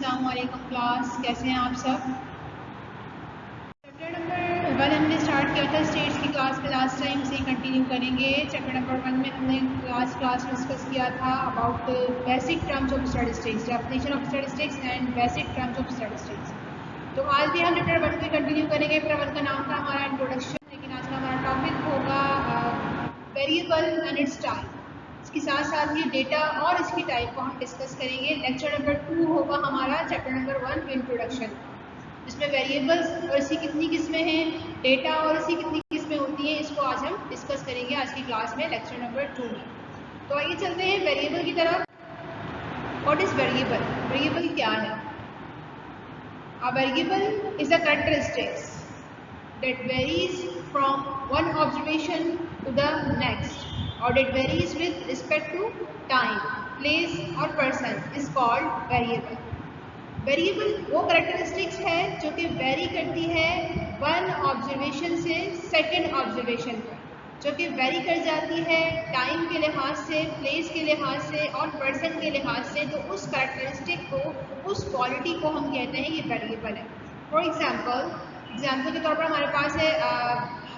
अस्सलाम वालेकुम क्लास, कैसे हैं आप सब। चैप्टर नंबर 1 हमने स्टार्ट किया था स्टेट्स की क्लास में, लास्ट टाइम से कंटिन्यू करेंगे। चैप्टर नंबर 1 में हमने क्लास में डिस्कस किया था about basic terms of statistics, definition of statistics and basic terms of statistics. तो आज भी हम चैप्टर 1 को कंटिन्यू करेंगे। चैप्टर 1 का नाम था हमारा इंट्रोडक्शन, लेकिन आज का हमारा टॉपिक होगा वेरिएबल एंड इट्स टाइप। इसके साथ साथ ये डेटा और इसकी टाइप को हम डिस्कस करेंगे। लेक्चर नंबर 2 होगा हमारा चैप्टर नंबर 1 इंट्रोडक्शन, जिसमें वेरिएबल्स और इसकी कितनी किस्में हैं, डेटा और इसकी कितनी किस्में होती हैं, इसको आज हम डिस्कस करेंगे आज की क्लास में लेक्चर नंबर 2 में। तो आइए चलते हैं वेरिएबल की तरफ। What is variable? वेरिएबल क्या है? A variable is a characteristics that varies from one observation to the next, or that varies with respect to time, place or person is called variable. Variable वो characteristics है जो कि very करती है one observation से second observation पर, जो कि वेरी कर जाती है टाइम के लिहाज से, प्लेस के लिहाज से और पर्सन के लिहाज से। तो उस कैरेक्टरिस्टिक को, उस क्वालिटी को हम कहते हैं ये वेरिएबल है। फॉर एग्जाम्पल के तौर पर हमारे पास है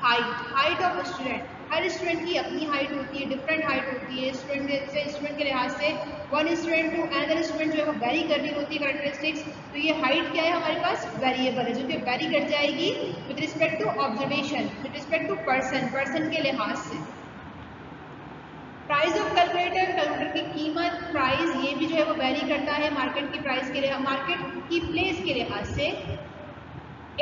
height of student. Her student की अपनी हाइट होती है, डिफरेंट हाइट होती है स्टूडेंट के लिहाज से। One student to another student जो है वो वेरी कर रही होती है कैरेक्टरिस्टिक्स। तो ये हाइट क्या है हमारे पास? वेरिएबल है, जो कि वेरी कर जाएगी with respect to observation, with respect to person के लिहाज से। प्राइस ऑफ कैलकुलेटर की कीमत, प्राइस ये भी जो है वो वेरी करता है मार्केट की प्राइस के लिहाज, मार्केट की प्लेस के लिहाज से।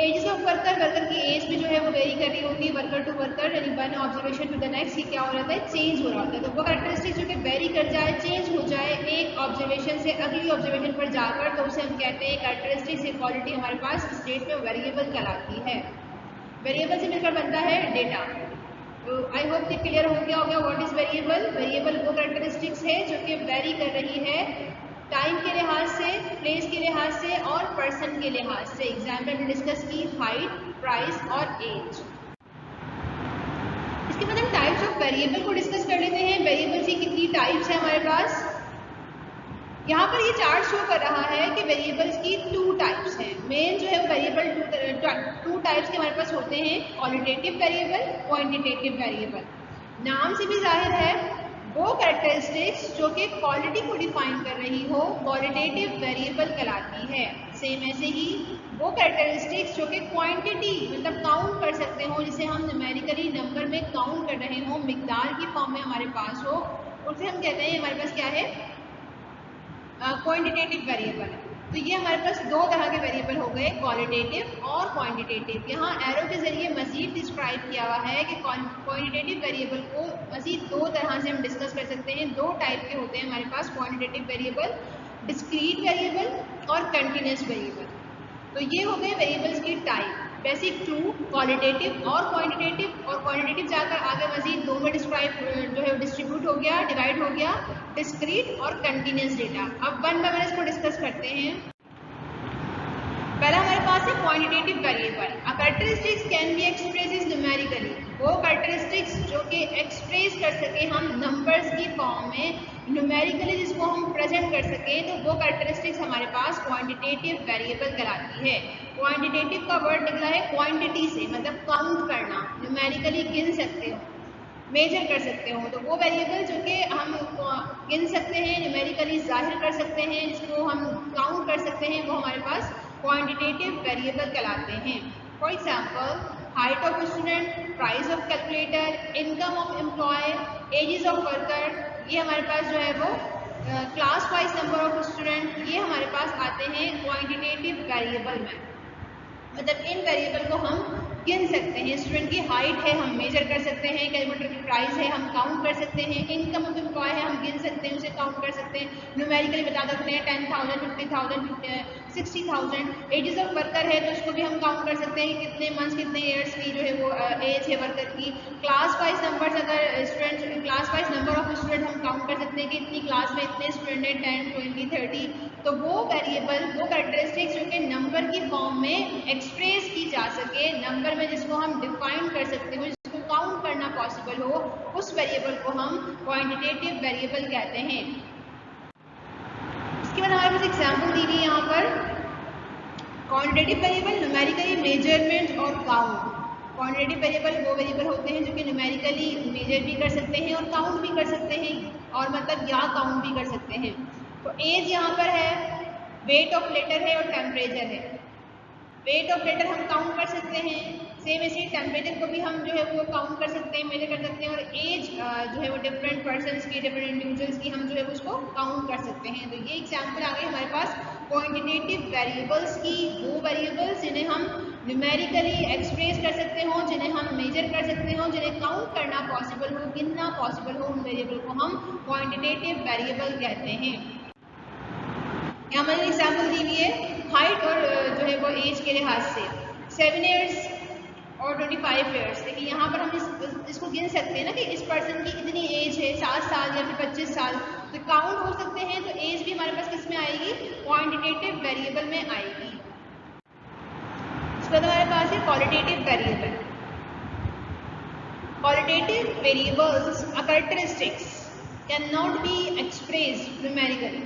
एजेस ऑफ वर्कर की एज भी जो है वो वेरी कर रही होती है वर्कर टू वर्कर, यानी one observation to the next, क्या हो रहा है? चेंज हो रहा होता है। तो वो कैरेक्टरिस्टिक जो कि वेरी कर जाए, चेंज हो जाए एक ऑब्जर्वेशन से अगली ऑब्जर्वेशन पर जाकर, तो उसे हम कहते हैं कैरेक्टरिस्टिक्स। एक क्वालिटी हमारे पास स्टेट में वेरिएबल कहलाती है। वेरिएबल से मिलकर बनता है डेटा। तो आई होप कि क्लियर हो गया होगा व्हाट इज वेरिएबल। वेरिएबल वो कैरेक्टरिस्टिक्स है जो कि वेरी कर रही है टाइम के लिहाज से, प्लेस के लिहाज से और पर्सन के लिहाज से। एग्जाम्पल में डिस्कस की हाइट, प्राइस और एज। इसके बाद हम टाइप्स ऑफ वेरिएबल को डिस्कस कर लेते हैं। वेरिएबल की कितनी टाइप्स है हमारे पास? यहाँ पर ये चार्ट शो कर रहा है कि वेरिएबल्स की 2 टाइप्स हैं। मेन जो है वो वेरिएबल टू टाइप्स के हमारे पास होते हैं, क्वालिटेटिव वेरिएबल, क्वांटिटेटिव वेरिएबल। नाम से भी जाहिर है वो कैरेक्टरिस्टिक्स जो कि क्वालिटी को डिफाइन कर रही हो क्वालिटेटिव वेरिएबल कहलाती है। सेम ऐसे ही वो कैरेक्टरिस्टिक्स जो कि क्वांटिटी मतलब काउंट कर सकते हो, जिसे हम न्यूमेरिकली नंबर में काउंट कर रहे हो, मिकदार की फॉर्म में हमारे पास हो, उसे हम कहते हैं हमारे पास क्या है? Quantitative variable. तो ये हमारे पास 2 तरह के वेरिएबल हो गए, क्वालिटेटिव और क्वांटिटेटिव। यहाँ एरो के जरिए मजीद डिस्क्राइब किया हुआ है कि क्वांटिटेटिव वेरिएबल को मजीद 2 तरह से हम डिस्कस कर सकते हैं। 2 टाइप के होते हैं हमारे पास क्वांटिटेटिव वेरिएबल, डिस्क्रीट वेरिएबल और कंटिन्यूस वेरिएबल। तो ये हो गए वेरिएबल्स की टाइप, बेसिक 2 क्वालिटेटिव और क्वांटिटेटिव। और क्वांटिटेटिव जाकर आगे मजीद 2 में डिस्क्राइब जो है डिस्ट्रीब्यूट हो गया, डिवाइड हो गया, डिस्क्रीट और कंटिन्यूस डेटा। अब वन बाय वन इसको डिस्कस करते हैं। पहला हमारे पास है quantitative variable. A characteristics can be expressed numerically. वो कैरेक्टरिस्टिक्स जो कि एक्सप्रेस कर सके हम नंबर्स की फॉर्म में, न्यूमेरिकली जिसको हम प्रेजेंट कर सके, तो वो कैरेक्टरिस्टिक्स हमारे पास क्वांटिटेटिव वेरिएबल कहलाती है। क्वांटिटेटिव का वर्ड निकला है क्वांटिटी से, मतलब काउंट करना, न्यूमेरिकली गिन सकते हो, मेजर कर सकते हो। तो वो वेरिएबल जो कि हम गिन सकते हैं, न्यूमेरिकली जाहिर कर सकते हैं, जिसको हम काउंट कर सकते हैं, वो हमारे पास क्वांटिटेटिव वेरिएबल कहलाते हैं। For example height of student, price of calculator, income of employ, ages of worker, ये हमारे पास जो है वो class wise number of student, ये हमारे पास आते हैं क्वांटिटेटिव वेरिएबल में। मतलब इन वेरिएबल को हम गिन सकते हैं। स्टूडेंट की हाइट है, हम मेजर कर सकते हैं। कैलकुलेटर की प्राइस है, हम काउंट कर सकते हैं। इनकम ऑफ एम्प्लॉय है, हम गिन सकते हैं, उसे काउंट कर सकते हैं, न्यूमेरिकली बता सकते हैं 10,000, 50,000, 60,000। एजेस ऑफ वर्कर है तो उसको भी हम काउंट कर सकते हैं, कितने मंथ्स, कितने ईयर्स की जो है वो एज है वर्कर की। क्लास वाइज नंबर, अगर student class wise number of student हम काउंट कर सकते हैं कि इतनी क्लास में इतने स्टूडेंट हैं, 10, 20, 30। तो वो वेरिएबल, वो कैरेक्टरिस्टिक्स जो कि नंबर की फॉर्म में एक्सप्रेस की जा सके, नंबर में जिसको हम डिफाइन कर सकते हो, जिसको काउंट करना पॉसिबल हो, उस वेरिएबल को हम क्वांटिटेटिव वेरिएबल कहते हैं। इसके बाद हमारे पास एग्जाम्पल दी हुई है यहाँ पर क्वांटिटेटिव वेरिएबल, न्यूमेरिकली मेजरमेंट और काउंट। क्वांटिटेटिव वेरिएबल वो वेरिएबल होते हैं जो कि न्यूमेरिकली मेजर भी कर सकते हैं और काउंट भी कर सकते हैं, और मतलब या काउंट भी कर सकते हैं। तो एज यहाँ पर है, वेट ऑफ लेटर है और टेम्परेचर है। वेट ऑफ लेटर हम काउंट कर सकते हैं, सेम ऐसे टेम्परेचर को भी हम जो है वो काउंट कर सकते हैं, मेजर कर सकते हैं, और एज जो है वो डिफरेंट पर्सन्स की, डिफरेंट इंडिविजुअल्स की हम जो है उसको काउंट कर सकते हैं। तो ये एग्जाम्पल आ गई हमारे पास क्वांटिटेटिव वेरिएबल्स की, वो वेरिएबल्स जिन्हें हम न्यूमेरिकली एक्सप्रेस कर सकते हो, जिन्हें हम मेजर कर सकते हो, जिन्हें काउंट करना पॉसिबल हो, गिनना पॉसिबल हो, उन वेरिएबल को हम क्वांटिटेटिव वेरिएबल कहते हैं। यहाँ पर एग्जाम्पल दी हुई है हाइट और जो है वो एज के लिहाज से 7 ईयर्स और 25 ईयर्स। देखिए यहाँ पर हम इसको गिन सकते हैं ना कि इस पर्सन की इतनी एज है, 7 साल या फिर 25 साल, तो काउंट हो सकते हैं। तो एज भी हमारे पास किस में आएगी, क्वांटिटेटिव वेरिएबल में आएगी। उसके बाद हमारे पास है qualitative variable. Qualitative variables characteristics can not be expressed numerically,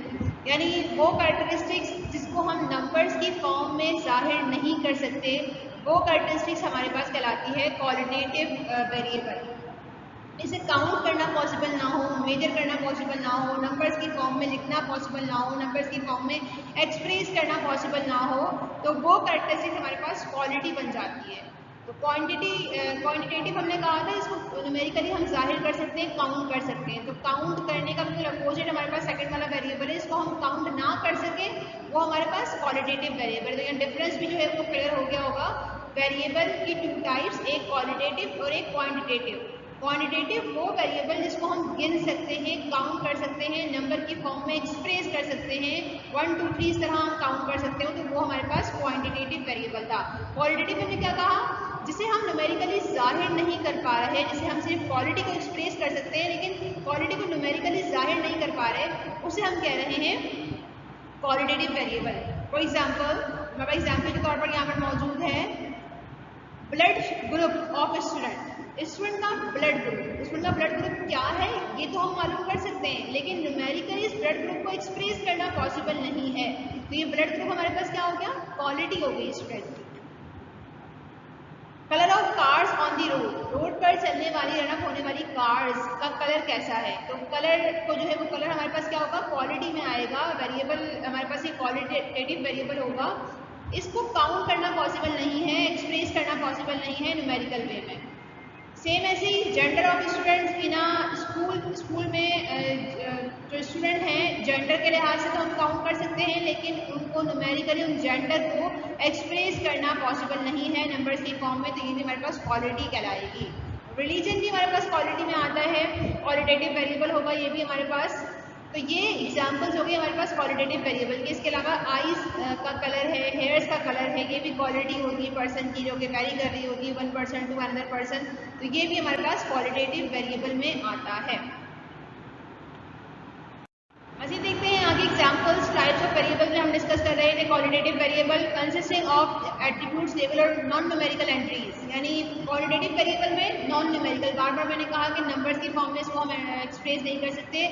यानी वो कैरेक्टरिस्टिक्स जिसको हम नंबर्स की फॉर्म में जाहिर नहीं कर सकते, वो कैरेक्टरिस्टिक्स हमारे पास कहलाती है क्वालिटेटिव वेरिएबल। इसे काउंट करना पॉसिबल ना हो, मेजर करना पॉसिबल ना हो, नंबर्स की फॉर्म में लिखना पॉसिबल ना हो, नंबर्स की फॉर्म में एक्सप्रेस करना पॉसिबल ना हो, तो वो कैरेक्टरिस्टिक्स हमारे पास क्वालिटी बन जाती है। तो क्वांटिटेटिव हमने कहा था, इसको न्यूमेरिकली हम जाहिर कर सकते हैं, काउंट कर सकते हैं। तो काउंट करने का बिल्कुल अपोजिट हमारे पास सेकंड वाला वेरिएबल है, इसको हम काउंट ना कर सके, वो हमारे पास क्वालिटेटिव वेरिएबल। तो यहाँ डिफरेंस भी जो है वो क्लियर हो गया होगा। वेरिएबल की 2 टाइप्स, एक क्वालिटेटिव और एक क्वांटिटेटिव। क्वांटिटेटिव वो वेरिएबल जिसको हम गिन सकते हैं, काउंट कर सकते हैं, नंबर की फॉर्म में एक्सप्रेस कर सकते हैं, 1 2 3 इस तरह हम काउंट कर सकते हो, तो वो हमारे पास क्वांटिटेटिव वेरिएबल था। क्वालिटेटिव हमने क्या कहा, जिसे हम न्यूमेरिकली जाहिर नहीं कर पा रहे, जिसे हम सिर्फ क्वालिटी को एक्सप्रेस कर सकते हैं लेकिन क्वालिटी को न्यूमेरिकली जाहिर नहीं कर पा रहे, उसे हम कह रहे हैं क्वालिटेटिव वेरिएबल। फॉर एग्जाम्पल, हमारा एग्जाम्पल के तौर पर यहाँ पर मौजूद है blood group of student. Student का ब्लड ग्रुप, स्टूडेंट का ब्लड ग्रुप क्या है ये तो हम मालूम कर सकते हैं, लेकिन न्यूमेरिकली इस ब्लड ग्रुप को एक्सप्रेस करना पॉसिबल नहीं है। तो ये ब्लड ग्रुप हमारे पास क्या हो गया, क्वालिटी हो गई स्टूडेंट की। Colour of cars on the road, road पर चलने वाली, रन अप होने वाली कार्स का कलर कैसा है, तो कलर को जो है वो कलर हमारे पास क्या होगा, क्वालिटी में आएगा। वेरिएबल हमारे पास ये क्वालिटेटिव वेरिएबल होगा, इसको काउंट करना पॉसिबल नहीं है, एक्सप्रेस करना पॉसिबल नहीं है न्यूमेरिकल वे में। सेम ऐसे ही gender of students in school में जो स्टूडेंट हैं जेंडर के लिहाज से तो हम काउंट कर सकते हैं, लेकिन उनको न्यूमेरिकली उन जेंडर को एक्सप्रेस करना पॉसिबल नहीं है नंबर्स की फॉर्म में, तो ये भी हमारे पास क्वालिटी कहलाएगी। रिलीजन भी हमारे पास क्वालिटी में आता है, क्वालिटेटिव वेरिएबल होगा ये भी हमारे पास। तो ये एग्जाम्पल्स हो गए हमारे पास क्वालिटेटिव वेरिएबल के। इसके अलावा आईज का कलर है, हेयर्स का कलर है, ये भी क्वालिटी होगी पर्सन की जो कि वैरी कर रही होगी 1 पर्सन टू अनदर पर्सन, तो ये भी हमारे पास क्वालिटेटिव वेरिएबल में आता है। मज़ीद देखते हैं आगे एग्जाम्पल्स, टाइप्स ऑफ वेरिएबल में हम डिस्कस कर रहे थे। Qualitative variable consisting of attributes, label और नॉन न्यूमेरिकल एंट्रीज, यानी क्वालिटेटिव वेरिएबल में नॉन न्यूमेरिकल, बार बार मैंने कहा कि नंबर्स की फॉर्म में इसको हम एक्सप्रेस नहीं कर सकते,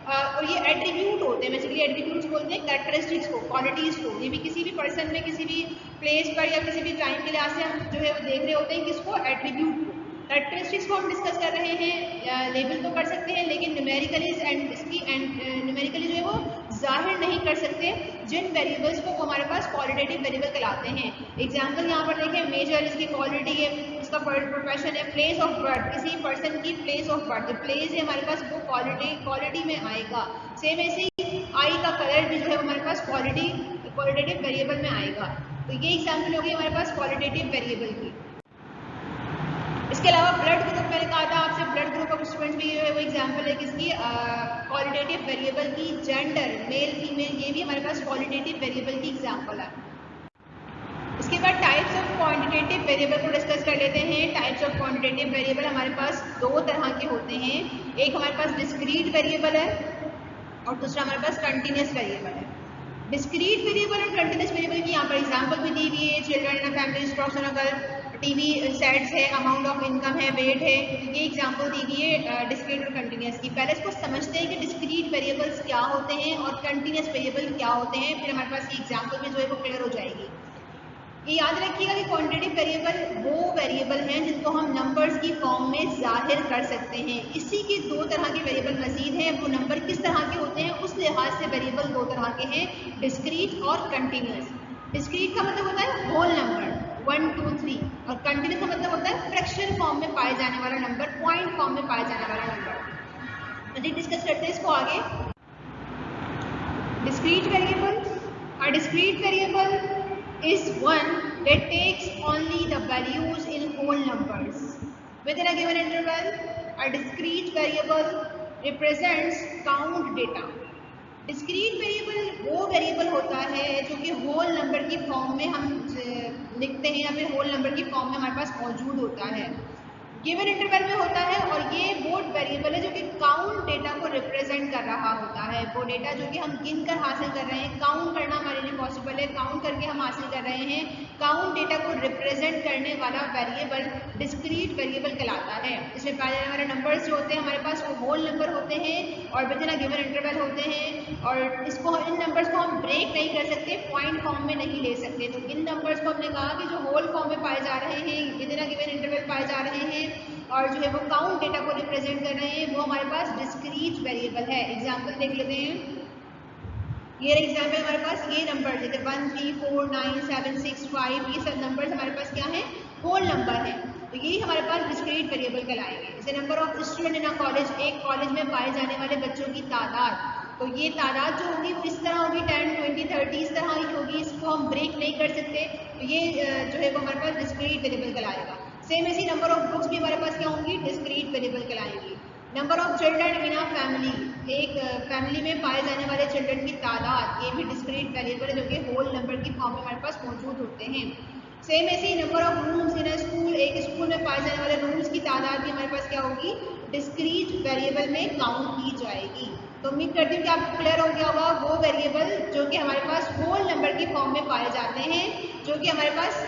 और ये एट्रीब्यूट होते हैं, बेसिकली एट्रीब्यूट्स बोलते हैं कैरेक्टरिस्टिक्स को, क्वालिटीज़ को। ये भी किसी भी पर्सन में, किसी भी प्लेस पर या किसी भी टाइम के लिहाज से हम जो है वो देख रहे होते हैं किसको, एट्रीब्यूट को। कैरेक्टरिस्टिक्स को हम डिस्कस कर रहे हैं, लेबल तो कर सकते हैं लेकिन न्यूमेरिकली इसकी न्यूमेरिकली जो है वो जाहिर नहीं कर सकते जिन वेरिएबल्स को, वो हमारे पास क्वालिटेटिव वेरिएबल कहलाते हैं। एग्जाम्पल यहाँ पर देखें, मेजर इसकी क्वालिटी है, इसका प्रोफेशन है, प्लेस ऑफ बर्थ, किसी पर्सन की प्लेस ऑफ बर्थ, प्लेस है हमारे पास, वो क्वालिटी में आएगा। सेम ऐसे ही आई का कलर भी जो है हमारे पास क्वालिटेटिव वेरिएबल में आएगा। तो ये एग्जाम्पल होगी हमारे पास क्वालिटेटिव वेरिएबल की। इसके अलावा ब्लड ग्रुप, मैंने कहा था आपसे, ब्लड ग्रुप ऑफ स्टूडेंट्स भी जो है वो एग्जाम्पल है किसकी, क्वालिटेटिव वेरिएबल की। जेंडर, मेल फीमेल, ये भी हमारे पास क्वालिटेटिव वेरिएबल की एग्जाम्पल है। इसके बाद टाइप्स ऑफ क्वांटिटेटिव वेरिएबल को डिस्कस कर लेते हैं। टाइप्स ऑफ क्वांटिटेटिव वेरिएबल हमारे पास 2 तरह के होते हैं, एक हमारे पास डिस्क्रीट वेरिएबल है और दूसरा हमारे पास कंटिन्यूस वेरिएबल है। डिस्क्रीट वेरिएबल और कंटिन्यूस वेरिएबल की यहाँ पर एग्जाम्पल भी दी हुई है, children in a family, stocks on a girl, TV sets है, अमाउंट ऑफ इनकम है, वेट है। ये एग्जांपल दी गई है डिस्क्रीट और कंटिन्यूस की। पहले इसको समझते हैं कि डिस्क्रीट वेरिएबल्स क्या होते हैं और कंटिन्यूस वेरिएबल क्या होते हैं, फिर हमारे पास ये एग्जांपल में जो है वो क्लियर हो जाएगी। ये याद रखिएगा कि क्वांटिटेटिव वेरिएबल वो वेरिएबल हैं जिनको हम नंबर्स की फॉर्म में जाहिर कर सकते हैं। इसी के दो तरह के वेरिएबल मजीद हैं। वो नंबर किस तरह के होते हैं उस लिहाज से वेरिएबल दो तरह के हैं, डिस्क्रीट और कंटिन्यूस। डिस्क्रीट का मतलब होता है होल नंबर 1 2 3, और कंटिन्यूस का मतलब होता है फ्रैक्शन फॉर्म में पाए जाने वाला नंबर, पॉइंट फॉर्म में पाए जाने वाला नंबर। तो डिस्कस करते हैं इसको आगे। Discrete variable, a discrete variable is one that takes only the values in whole numbers within a given interval. A discrete variable represents count data. Discrete variable वो वेरिएबल होता है जो कि होल नंबर की फॉर्म में हम लिखते हैं या फिर होल नंबर की फॉर्म में हमारे पास मौजूद होता है, गिवन इंटरवल में होता है। और ये वो वेरिएबल है जो कि काउंट डेटा को रिप्रेजेंट कर रहा होता है। वो डेटा जो कि हम गिन कर हासिल कर रहे हैं, काउंट करना हमारे लिए पॉसिबल है, काउंट करके हम हासिल कर रहे हैं, काउंट डेटा को रिप्रेजेंट करने वाला वेरिएबल डिस्क्रीट वेरिएबल कहलाता है। इसमें पाए जाने वाले नंबर्स जो होते हैं हमारे पास वो होल नंबर होते हैं और विदिन अ गिवन इंटरवल होते हैं। और इसको इन नंबर्स को हम ब्रेक नहीं कर सकते, पॉइंट फॉर्म में नहीं ले सकते। तो इन नंबर्स को हमने कहा कि जो होल फॉर्म में पाए जा रहे हैं, विदिन अ गिवन इंटरवल पाए जा रहे हैं और जो है वो काउंट डेटा को रिप्रेजेंट कर रहे हैं, वो हमारे पास डिस्क्रीट वेरिएबल है। एग्जांपल देख लेते हैं। ये एग्जांपल हमारे पास ये नंबर जैसे 1 3 4 9 7 6 5, ये सब नंबर्स हमारे पास क्या है, होल नंबर है। तो यही हमारे पास डिस्क्रीट वेरिएबल कहलाएंगे। जैसे number of student in a college, एक कॉलेज में पाए जाने वाले बच्चों की तादाद। तो ये तादाद जो होगी वो इस तरह होगी 10 20 30 इस तरह की होगी, इसको हम ब्रेक नहीं कर सकते। तो ये जो है वो हमारे पास डिस्क्रीट वेरिएबल कहलाएगा। सेम ऐसी नंबर ऑफ बुक्स भी हमारे पास क्या होंगी, डिस्क्रीट वेरिएबल कहलाएंगी। Number of children in a family, एक फैमिली में पाए जाने वाले चिल्ड्रन की तादाद, ये भी डिस्क्रीट वेरिएबल है जो कि होल नंबर की फॉर्म में हमारे पास मौजूद होते हैं। सेम ऐसे ही number of rooms in a school, एक स्कूल में पाए जाने वाले रूम्स की तादाद भी हमारे पास क्या होगी, डिस्क्रीट वेरिएबल में काउंट की जाएगी। तो उम्मीद करती हूँ कि आपको क्लियर हो गया होगा वो वेरिएबल जो कि हमारे पास होल नंबर की फॉर्म में पाए जाते हैं, जो कि हमारे पास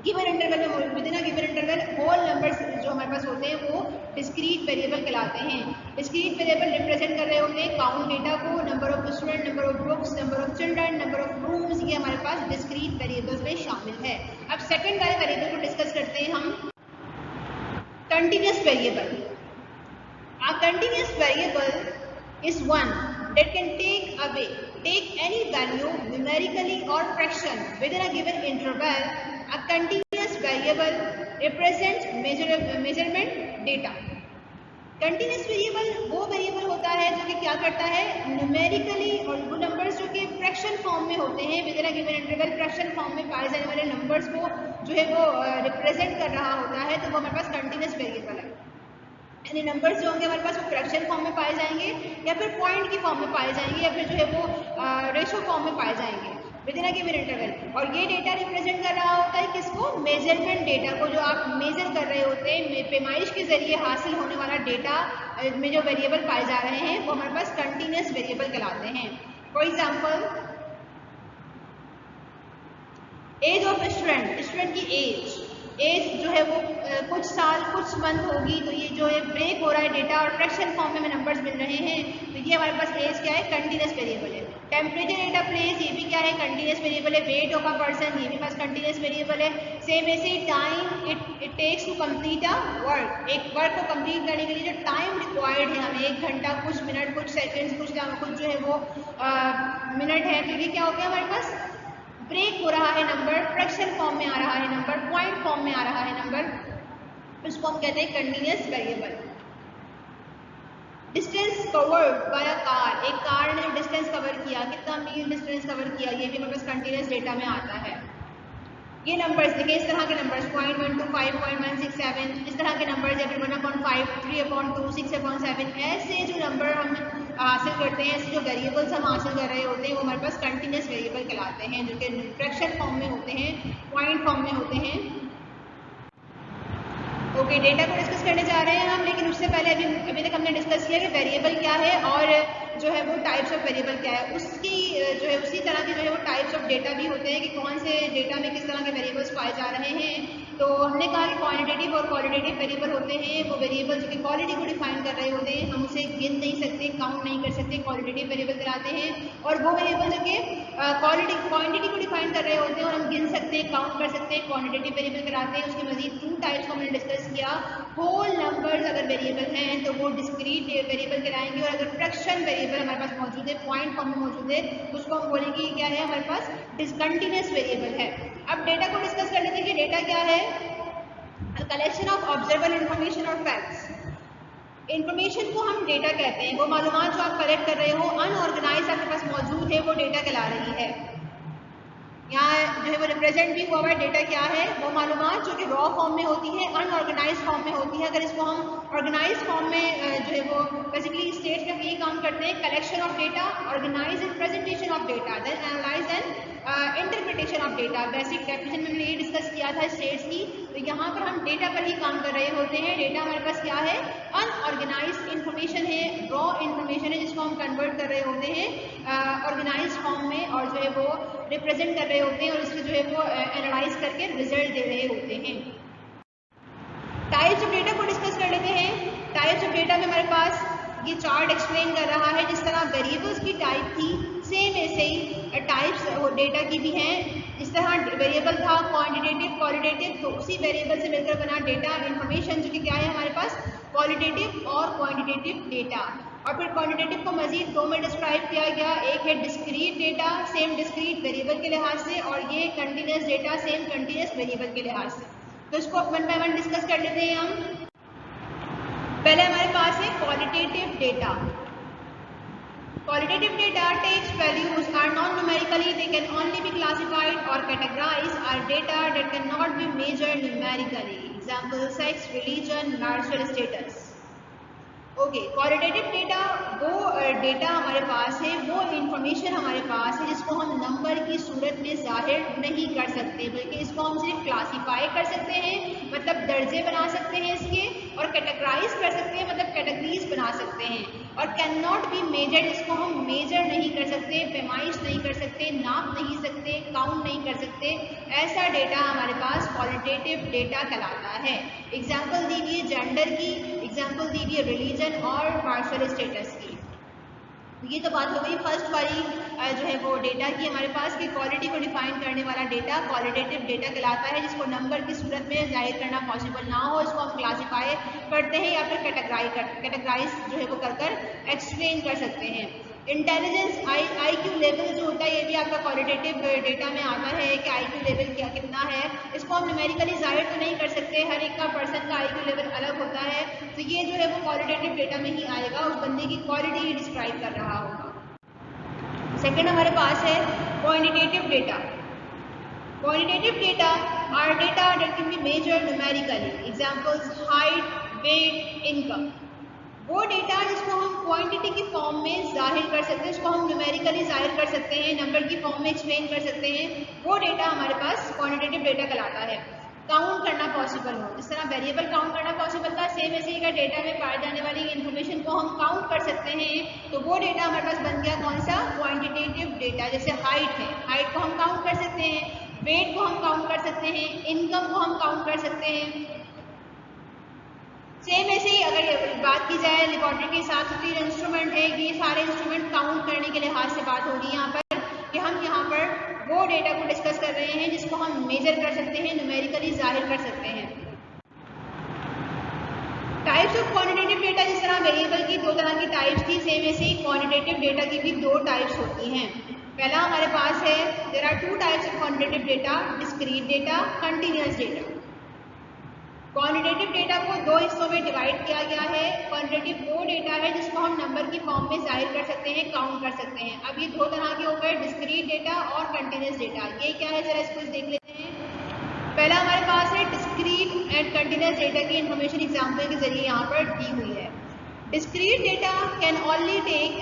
गिवन इंटरवल में within a given interval whole numbers जो हमारे पास होते हैं वो डिस्क्रीट वेरिएबल कहलाते हैं। डिस्क्रीट वेरिएबल रिप्रेजेंट कर रहे होते हैं काउंट डेटा को, number of student, number of books, number of children, number of rooms, ये हमारे पास डिस्क्रीट वेरिएबल्स में शामिल है। अब सेकंड वाले वेरिएबल को डिस्कस करते हैं हम, continuous variable. A continuous variable is one that can take any value numerically or fraction within a given interval. A continuous variable represents measurement data. Continuous variable वो वेरिएबल होता है जो कि क्या करता है, न्यूमेरिकली, और वो नंबर्स जो कि फ्रैक्शन फॉर्म में होते हैं within a given interval, fraction form में पाए जाने वाले नंबर्स को जो है वो रिप्रेजेंट कर रहा होता है, तो वो हमारे पास कंटिन्यूस वेरिएबल है। यानी नंबर्स जो होंगे हमारे पास वो फ्रैक्शन फॉर्म में पाए जाएंगे या फिर पॉइंट की फॉर्म में पाए जाएंगे या फिर जो है वो रेशो फॉर्म में पाए जाएंगे विदिन अ गिवन इंटरवल। और ये डेटा रिप्रेजेंट कर रहा होता है किसको, मेजरमेंट डेटा को, जो आप मेजर कर रहे होते हैं, पैमाइश के जरिए हासिल होने वाला डेटा में जो वेरिएबल पाए जा रहे हैं वो हमारे पास कंटिन्यूस वेरिएबल कहलाते हैं। For example age of student, student की एज जो है वो कुछ साल कुछ मंथ होगी, तो ये जो है ब्रेक हो रहा है डेटा और फ्रैक्शन फॉर्म में हमें नंबर्स मिल रहे हैं, तो ये हमारे पास एज क्या है, कंटिन्यूस वेरिएबल है। टेम्परेचर एट अ प्लेस, ये भी क्या है, कंटिन्यूस वेरिएबल है। वेट ऑफ अ पर्सन, ये भी पास कंटिन्यूस वेरिएबल है। सेम ऐसे time it takes to complete a work, एक वर्क को कंप्लीट करने के लिए जो टाइम रिक्वायर्ड है हमें, 1 घंटा कुछ मिनट कुछ सेकेंड्स कुछ जो है वो मिनट है, तो ये क्या हो गया हमारे पास, ब्रेक हो रहा है नंबर, फ्रैक्शन फॉर्म में आ रहा है नंबर, पॉइंट फॉर्म में आ रहा है नंबर, इसको हम कहते हैं continuous variable. Distance covered by a car, एक कार ने जो डिस्टेंस कवर किया, कितना मील डिस्टेंस कवर किया, ये भी हमारे पास कंटिन्यूस डेटा में आता है। ये नंबर्स देखिए, इस तरह के नंबर्स 0.12 5.167, इस तरह के नंबर्स या फिर 1/5 3/2 6/7, ऐसे जो नंबर हम हासिल करते हैं, ऐसे जो वेरिएबल्स हम हासिल कर रहे होते हैं वो हमारे पास कंटिन्यूस वेरिएबल कहलाते हैं, जो कि फ्रैक्शन फॉर्म में होते हैं, पॉइंट फॉर्म में होते हैं। ओके, डेटा को डिस्कस करने जा रहे हैं हम, लेकिन उससे पहले अभी तक हमने डिस्कस किया कि वेरिएबल क्या है और जो है वो टाइप्स ऑफ वेरिएबल क्या है, उसकी जो है उसी तरह के जो है वो टाइप्स ऑफ डेटा भी होते हैं कि कौन से डेटा में किस तरह के वेरिएबल्स पाए जा रहे हैं। तो हमने कहा कि क्वांटिटेटिव और क्वालिटेटिव वेरिएबल होते हैं वो वेरिएबल जो कि क्वालिटी को डिफाइन कर रहे होते हैं, हम उसे गिन नहीं सकते, काउंट नहीं कर सकते, क्वालिटेटिव वेरिएबल कहलाते हैं। और वो वेरिएबल जो कि क्वांटिटी को डिफाइन कर रहे होते हैं और हम गिन सकते हैं, काउंट कर सकते हैं, क्वांटिटेटिव वेरिएबल कहलाते हैं। उसके मजीद 2 टाइप्स को हमने डिस्कस किया। होल नंबर्स अगर वेरिएबल हैं तो वो डिस्क्रीट वेरिएबल कहलाएंगे, और अगर फ्रैक्शन वेरिएबल हमारे पास मौजूद है, पॉइंट फॉर्म में मौजूद है, तो उसको हम बोलेंगे कि क्या है, हमारे पास डिसकंटिन्यूअस वेरिएबल है। अब डेटा को डिस्कस कर लेते हैं कि डेटा क्या है। कलेक्शन ऑफ ऑब्जर्वेबल इंफॉर्मेशन और फैक्ट्स। इंफॉर्मेशन को हम डेटा कहते हैं, वो मालूमात जो आप कलेक्ट कर रहे हो अनऑर्गेनाइज आपके पास मौजूद है, वो डेटा कहला रही है। यहाँ जो है वो रिप्रेजेंट भी हुआ है डेटा क्या है, वो मालूमात जो कि रॉ फॉर्म में होती है, अनऑर्गेनाइज फॉर्म में होती है। अगर इसको हम ऑर्गेनाइज फॉर्म में जो है वो बेसिकली स्टेट्स में यही काम करते हैं, collection of data, organise and presentation of data, then analyse and interpretation of data. Basic definition में हमने ये डिस्कस किया था स्टेट्स की। तो यहाँ पर हम डेटा पर ही काम कर रहे होते हैं। डेटा हमारे पास क्या है, अनऑर्गेनाइज इंफॉर्मेशन है, रॉ इंफॉर्मेशन है, जिसको हम कन्वर्ट कर रहे होते हैं ऑर्गेनाइज फॉर्म में, और जो है वो रिप्रेजेंट कर रहे होते हैं और इसको जो है वो एनालाइज करके रिजल्ट दे रहे होते हैं। टाइप्स ऑफ डेटा को डिस्कस कर लेते हैं। टाइप्स ऑफ डेटा में हमारे पास ये चार्ट एक्सप्लेन कर रहा है, जिस तरह वेरिएबल्स की टाइप थी सेम ऐसे ही टाइप्स डेटा की भी हैं। जिस तरह वेरिएबल था क्वांटिटेटिव क्वालिटेटिव, तो उसी वेरिएबल से मिलकर बना डेटा इन्फॉर्मेशन, जो कि क्या है हमारे पास क्वालिटेटिव और क्वांटिटेटिव डेटा। और फिर क्वांटिटेटिव को मजीद 2 में डिस्क्राइब किया गया, एक है discrete data, same discrete variable के लिहाज से, और ये continuous data, same continuous variable के लिहाज से। तो इसको 1 बाय 1 डिस्कस कर लेते हैं हम। पहले हमारे पास है qualitative data. Qualitative data takes values are non-numerically, they can only be classified or categorized, are data that cannot be measured numerically. Example, sex, religion, marital status. Okay, qualitative data वो data हमारे पास है, वो information हमारे पास है जिसको हम नंबर की सूरत में जाहिर नहीं कर सकते, बल्कि इसको हम सिर्फ क्लासीफाई कर सकते हैं, मतलब दर्जे बना सकते हैं इसके, और कैटेगराइज कर सकते हैं, मतलब कैटेगरीज बना सकते हैं। और कैन नॉट बी मेजर्ड, इसको हम मेजर नहीं कर सकते, पैमाइश नहीं कर सकते, नाप नहीं सकते, काउंट नहीं कर सकते। ऐसा डेटा हमारे पास क्वालिटेटिव डेटा कहलाता है। एग्जाम्पल दीजिए जेंडर की, एग्जाम्पल दीजिए रिलीजन और मार्शल स्टेटस की। ये तो बात हो गई फर्स्ट वाली जो है वो डेटा की हमारे पास, कि क्वालिटी को डिफाइन करने वाला डेटा क्वालिटेटिव डेटा कहलाता है, जिसको नंबर की सूरत में जाहिर करना पॉसिबल ना हो, इसको हम क्लासीफाई करते हैं या फिर कैटेगराइज जो है वो कर एक्सप्लेन कर सकते हैं। इंटेलिजेंस IQ लेवल जो होता है, ये भी आपका क्वालिटेटिव डेटा में आता है कि IQ लेवल क्या कितना है। इसको हम न्यूमेरिकली जाहिर तो नहीं कर सकते, हर एक का पर्सन का IQ लेवल अलग होता है, तो ये जो है वो क्वालिटेटिव डेटा में ही आएगा, उस बंदे की क्वालिटी डिस्क्राइब कर रहा होगा। सेकेंड हमारे पास है quantitative data. Quantitative data are data that can be measured numerically, examples height, weight, income. वो डेटा जिसको हम क्वांटिटी की फॉर्म में जाहिर कर सकते हैं, उसको हम न्यूमेरिकली जाहिर कर सकते हैं, नंबर की फॉर्म में एक्सप्लेन कर सकते हैं, वो डेटा हमारे पास क्वांटिटेटिव डेटा कहलाता है। काउंट करना पॉसिबल हो, जिस तरह वेरिएबल काउंट करना पॉसिबल था, सेम ऐसे ही अगर डेटा में पाए जाने वाली इन्फॉर्मेशन को हम काउंट कर सकते हैं, तो वो डेटा हमारे पास बन गया कौन सा, क्वांटिटेटिव डेटा। जैसे हाइट है, हाइट को हम काउंट कर सकते हैं, वेट को हम काउंट कर सकते हैं, इनकम को हम काउंट कर सकते हैं। सेम ऐसे ही अगर बात की जाए लेबोरेटरी के हिसाब से, तो इंस्ट्रूमेंट है, ये सारे इंस्ट्रूमेंट काउंट करने के लिहाज से बात होगी यहाँ पर, कि हम यहाँ पर वो डेटा को डिस्कस कर रहे हैं जिसको हम मेजर कर सकते हैं, न्यूमेरिकली जाहिर कर सकते हैं। टाइप्स ऑफ क्वांटिटेटिव डेटा, जिस तरह वेरिएबल की 2 तरह की टाइप्स थी, सेम ऐसे ही क्वांटिटेटिव डेटा की भी 2 टाइप्स होती हैं। पहला हमारे पास है, there are 2 types of quantitative data, discrete data, continuous data. Quantitative data को 2 हिस्सों में डिवाइड किया गया है। क्वांटिटेटिव वो डेटा है जिसको हम नंबर की फॉर्म में जाहिर कर सकते हैं, काउंट कर सकते हैं। अब ये 2 तरह के हो गए, डिस्क्रीट डेटा और कंटिन्यूअस डेटा। ये क्या है, जरा इसको देख लेते हैं। पहला हमारे पास है डिस्क्रीट एंड कंटिन्यूअस डेटा की इन्फॉर्मेशन एग्जाम्पल के जरिए यहाँ पर दी हुई है। Discrete data can only take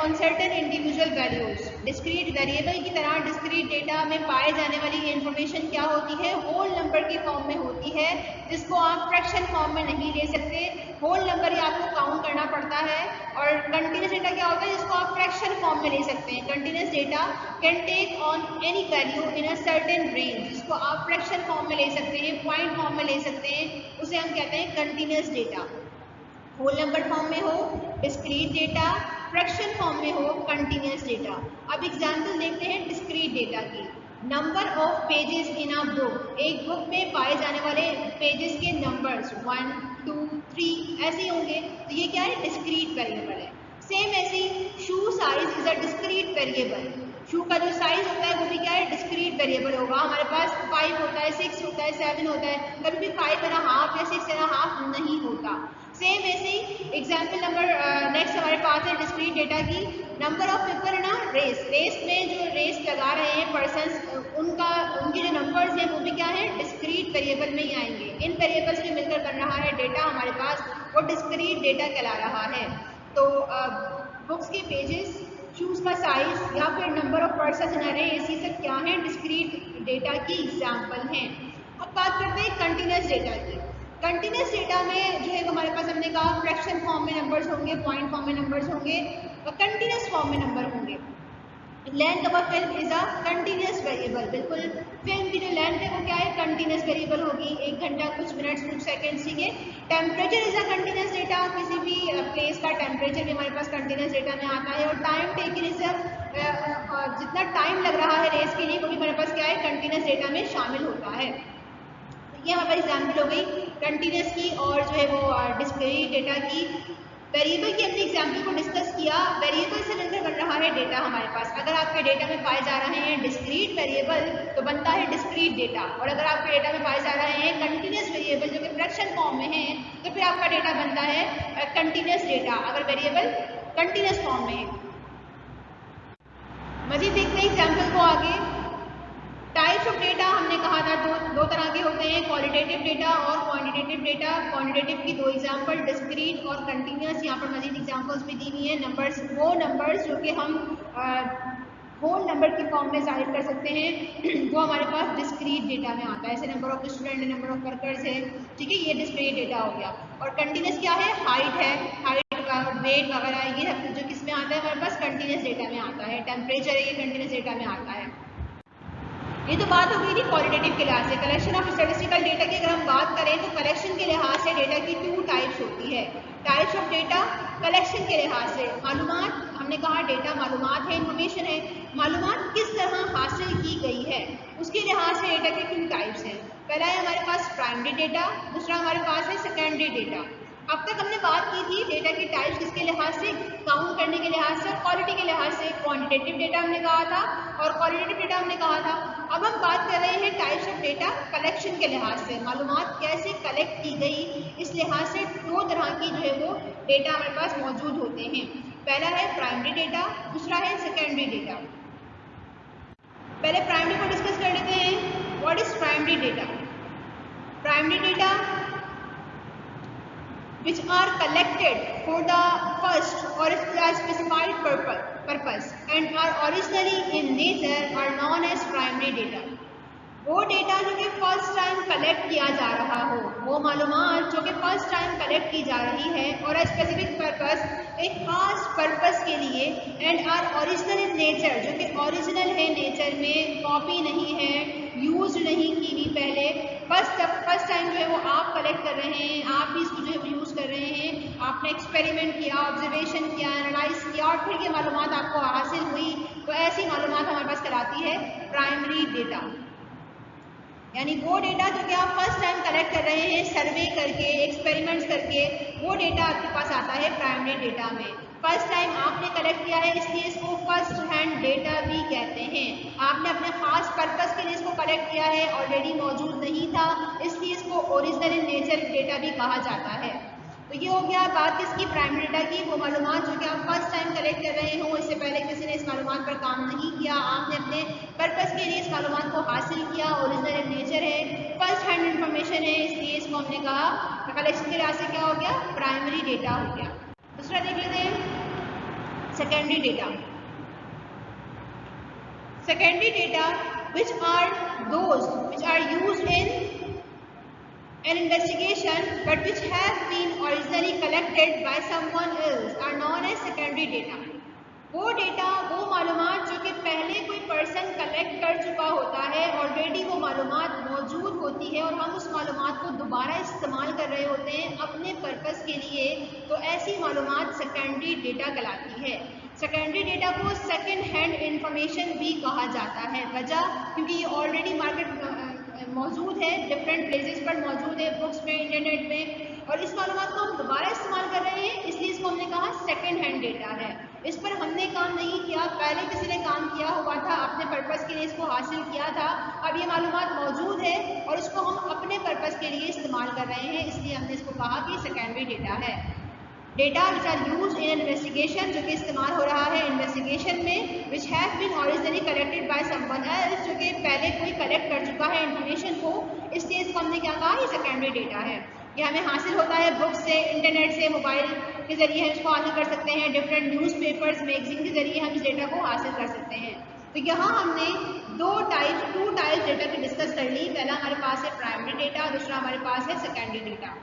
on certain individual values. Discrete variable की तरह डिस्क्रीट डेटा में पाए जाने वाली इंफॉर्मेशन क्या होती है, होल नंबर की फॉर्म में होती है, जिसको आप फ्रैक्शन फॉर्म में नहीं ले सकते, होल नंबर ही आपको काउंट करना पड़ता है। और कंटिन्यूस डेटा क्या होता है, जिसको आप फ्रैक्शन फॉर्म में ले सकते हैं। Continuous data can take on any value in a certain range, जिसको आप फ्रैक्शन फॉर्म में ले सकते हैं, पॉइंट फॉर्म में ले सकते हैं, उसे हम कहते हैं continuous data. Whole number form में हो डिस्क्रीट डेटा, फ्रैक्शन फॉर्म में हो कंटिन्यूस डेटा। अब एग्जांपल देखते हैं डिस्क्रीट डेटा की। Number of pages in a book, एक बुक में पाए जाने वाले पेजेस के नंबर्स 1 2 3 ऐसे होंगे, तो ये क्या है, डिस्क्रीट वेरिएबल है। सेम ऐसे shoe size is a discrete variable, shoe का जो साइज होता है वो भी क्या है, डिस्क्रीट वेरिएबल होगा। हमारे पास 5 होता है, 6 होता है, 7 होता है, कभी भी 5.5 या 6.5 नहीं होता। सेम ऐसे ही एग्जाम्पल नंबर नेक्स्ट हमारे पास है डिस्क्रीट डेटा की। Number of people in a race, race में जो रेस लगा रहे हैं पर्सन्स, उनके जो नंबर्स हैं वो भी क्या है, डिस्क्रीट वेरिएबल में ही आएंगे। इन वेरिएबल्स में मिलकर बन रहा है डेटा हमारे पास, वो डिस्क्रीट डेटा कहला रहा है। तो बुक्स के पेजेस, शूज का साइज या फिर number of persons in a race, ये सब क्या है, डिस्क्रीट डेटा की एग्जाम्पल हैं। अब बात करते हैं कंटिन्यूस डेटा की। कंटिन्यूस डेटा में जो है हमारे पास हमने कहा फ्रैक्शन फॉर्म में नंबर्स होंगे, पॉइंट फॉर्म में नंबर्स होंगे और कंटिन्यूस फॉर्म में नंबर होंगे। Length of a film is a continuous variable, बिल्कुल फिल्म की जो लेंथ है वो क्या है, कंटिन्यूस वेरिएबल होगी, 1 घंटा कुछ मिनट्स कुछ सेकंड्स, ठीक है। Temperature is a continuous data, किसी भी प्लेस का टेम्परेचर भी हमारे पास कंटिन्यूस डेटा में आता है। और टाइम टेकन इज जितना टाइम लग रहा है रेस के लिए वो भी हमारे पास क्या है, कंटिन्यूस डेटा में शामिल होता है। ये हमारी एग्जाम्पल हो गई कंटिन्यूस की और जो है वो डिस्क्रीट डेटा की। वेरिएबल की हमने एग्जाम्पल को डिस्कस किया। वेरिएबल से मिलकर बन रहा है डेटा हमारे पास। अगर आपके डेटा में पाए जा रहे हैं डिस्क्रीट वेरिएबल तो बनता है डिस्क्रीट डेटा, और अगर आपके डेटा में पाए जा रहे हैं कंटिन्यूस वेरिएबल जो कि फ्रैक्शन फॉर्म में है तो फिर आपका डेटा बनता है कंटिन्यूस डेटा, अगर वेरिएबल कंटिन्यूस फॉर्म में है। मजीद देखते हैं एग्जाम्पल को आगे। टाइप्स ऑफ डेटा हमने कहा था दो तरह के होते हैं, क्वालिटेटिव डेटा और क्वांटिटेटिव डेटा। क्वांटिटेटिव की 2 एग्जांपल डिस्क्रीट और कंटिन्यूस, यहाँ पर मजीद एग्जांपल्स भी दी हुई हैं। नंबर्स, वो नंबर्स जो कि हम होल नंबर की फॉर्म में जाहिर कर सकते हैं वो हमारे पास डिस्क्रीट डेटा में आता है। ऐसे नंबर ऑफ स्टूडेंट है, नंबर ऑफ वर्कर्स है, ठीक है, ये डिस्क्रीट डेटा हो गया। और कंटिन्यूस क्या है, हाइट है, हाइट वेट वगैरह, ये जो किस में आता है हमारे पास, कंटिन्यूस डेटा में आता है। टेम्परेचर है, ये कंटिन्यूस डेटा में आता है। ये तो बात हो गई थी क्वालिटेटिव के लिहाज से। कलेक्शन ऑफ स्टैटिस्टिकल डेटा की अगर हम बात करें तो कलेक्शन के लिहाज से डेटा की 2 टाइप्स होती है। टाइप्स ऑफ डेटा कलेक्शन के लिहाज से, मालूमात, हमने कहा डेटा मालूमात है, इंफॉर्मेशन है, मालूमात किस तरह हासिल की गई है उसके लिहाज से डेटा के 2 टाइप्स हैं। पहला है हमारे पास प्राइमरी डेटा, दूसरा हमारे पास है सेकेंडरी डेटा। अब तक हमने बात की थी डेटा की टाइप्स किसके लिहाज से, काउंट करने के लिहाज से और क्वालिटी के लिहाज से। क्वांटिटेटिव डेटा हमने कहा था और क्वालिटेटिव डेटा हमने कहा था। अब हम बात कर रहे हैं टाइप्स ऑफ डेटा कलेक्शन के लिहाज से, मालूमात कैसे कलेक्ट की गई, इस लिहाज से 2 तरह की जो है वो डेटा हमारे पास मौजूद होते हैं। पहला है प्राइमरी डेटा, दूसरा है सेकेंडरी डेटा। पहले प्राइमरी को डिस्कस कर लेते हैं। What is primary data? Primary data which are collected for the first or specified purpose and are originally in nature are known as primary data. वो data जो कि फर्स्ट टाइम कलेक्ट किया जा रहा हो, वो मालूमात जो कि फर्स्ट टाइम कलेक्ट की जा रही है और स्पेसिफिक पर्पस, एक खास पर्पस के लिए, and are original in nature, जो कि ओरिजिनल है नेचर में, कॉपी नहीं है, यूज नहीं की हुई पहले, फर्स्ट टाइम जो है वो आप कलेक्ट कर रहे हैं, आप भी इसको जो है यूज कर रहे हैं, आपने एक्सपेरिमेंट किया, ऑब्जर्वेशन किया, एनालाइज किया और फिर ये मालूमात आपको हासिल हुई, तो ऐसी मालूमात हमारे पास कहलाती है प्राइमरी डेटा। यानी वो डेटा जो कि आप फर्स्ट टाइम कलेक्ट कर रहे हैं, सर्वे करके, एक्सपेरिमेंट्स करके, वो डेटा आपके पास आता है प्राइमरी डेटा में। फर्स्ट टाइम आपने कलेक्ट किया है इसलिए इसको फर्स्ट हैंड डेटा भी कहते हैं। आपने अपने खास पर्पस के लिए इसको कलेक्ट किया है, ऑलरेडी मौजूद नहीं था, इसलिए इसको ओरिजिनल इन नेचर डेटा भी कहा जाता है। तो ये हो गया बात किसकी, प्राइमरी डेटा की। वो मालूमात जो कि आप फर्स्ट टाइम कलेक्ट कर रहे हो, इससे पहले किसी ने इस मालूमात पर काम नहीं किया, आपने अपने पर्पस के लिए इस मालूमात को हासिल किया, ओरिजिनल इन नेचर है, फर्स्ट हैंड इन्फॉर्मेशन है, इसलिए इसको हमने कहा कलेक्शन के लिहाज से क्या हो गया, प्राइमरी डेटा हो गया। दूसरा देख लेते हैं secondary data. Secondary data which are those which are used in An investigation but which has been originally collected by someone else are known as secondary data. वो डेटा, वो मालूमात जो कि पहले कोई पर्सन कलेक्ट कर चुका होता है, ऑलरेडी वो मालूमात मौजूद होती है और हम उस मालूमात को दोबारा इस्तेमाल कर रहे होते हैं अपने पर्पस के लिए, तो ऐसी मालूमात सेकेंडरी डेटा कहलाती है। सेकेंडरी डेटा को सेकेंड हैंड इंफॉर्मेशन भी कहा जाता है। वजह, क्योंकि ये ऑलरेडी मार्केट मौजूद है, डिफरेंट प्लेसेस पर मौजूद है, बुक्स में, इंटरनेट में, और इस मालूमात को हम दोबारा इस्तेमाल कर रहे हैं, इसलिए इसको हमने कहा सेकेंड हैंड डेटा है। इस पर हमने काम नहीं किया, पहले किसी ने काम किया हुआ था, अपने पर्पस के लिए इसको हासिल किया था, अब ये मालूमात मौजूद है और इसको हम अपने पर्पस के लिए इस्तेमाल कर रहे हैं, इसलिए हमने इसको कहा कि सेकेंडरी डेटा है। Data which are use in investigation, जो कि इस्तेमाल हो रहा है इन्वेस्टिगेशन में, which have been originally collected by someone else, जो कि पहले कोई कलेक्ट कर चुका है इन्फॉर्मेशन को, इसलिए इसको हमने क्या कहा, ये सेकेंडरी डेटा है। ये हमें हासिल होता है बुक से, इंटरनेट से, मोबाइल के जरिए हम इसको हासिल कर सकते हैं, डिफरेंट न्यूज़पेपर्स, मैगजीन के जरिए हम इस डेटा को हासिल कर सकते हैं। तो यहाँ हमने टू टाइप्स डेटा की डिस्कस कर ली। पहला हमारे पास है प्राइमरी डेटा, दूसरा हमारे पास है सेकेंडरी डेटा।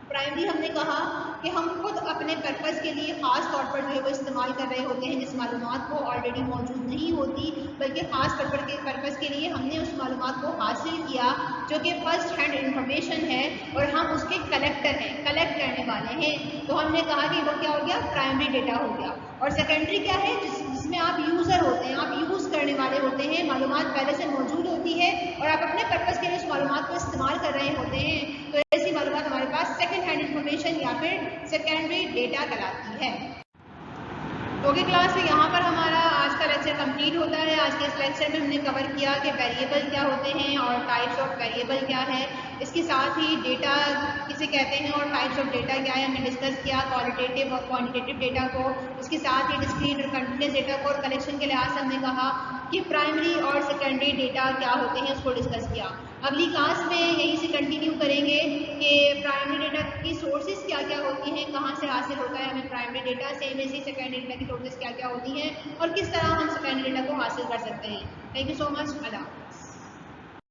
प्राइमरी हमने कहा कि हम खुद अपने पर्पस के लिए ख़ास तौर पर जो है वो इस्तेमाल कर रहे होते हैं जिस मालूमात को ऑलरेडी मौजूद नहीं होती, बल्कि ख़ास पर्पस के लिए हमने उस मालूमात को हासिल किया जो कि फर्स्ट हैंड इंफॉर्मेशन है और हम उसके कलेक्टर हैं, कलेक्ट करने वाले हैं, तो हमने कहा कि वो क्या हो गया, प्राइमरी डेटा हो गया। और सेकेंडरी क्या है, जिसमें आप यूज़र होते हैं, आप यूज़ करने वाले होते हैं, मालूमात पहले से मौजूद होती है और आप अपने पर्पस के लिए उस मालूमात को इस्तेमाल कर रहे होते हैं, तो ऐसी मालूमात हमारे पास सेकेंड हैंड इंफॉर्मेशन या फिर सेकेंडरी डेटा कहलाती है। ओके क्लास, तो यहाँ पर हमारा आज का लेक्चर कंप्लीट होता है। आज के इस लेक्चर में हमने कवर किया कि वेरिएबल क्या होते हैं और टाइप्स ऑफ वेरिएबल क्या है, इसके साथ ही डेटा किसे कहते हैं और टाइप्स ऑफ डेटा क्या है हमने डिस्कस किया, क्वालिटेटिव और क्वांटिटेटिव डेटा को, इसके साथ ही डिस्क्रीट और कंटिन्यूस डेटा को, और कलेक्शन के लिहाज से हमने कहा कि प्राइमरी और सेकेंडरी डेटा क्या होते हैं, उसको डिस्कस किया। अगली क्लास में यहीं से कंटिन्यू करेंगे कि प्राइमरी डेटा की सोर्सेज क्या क्या होती हैं, कहाँ से हासिल होता है हमें प्राइमरी डेटा, सेम ऐसे सेकेंडरी डेटा की सोर्सेज क्या क्या होती हैं और किस तरह हम सेकेंडरी डेटा को हासिल कर सकते हैं। Thank you so much. Allah.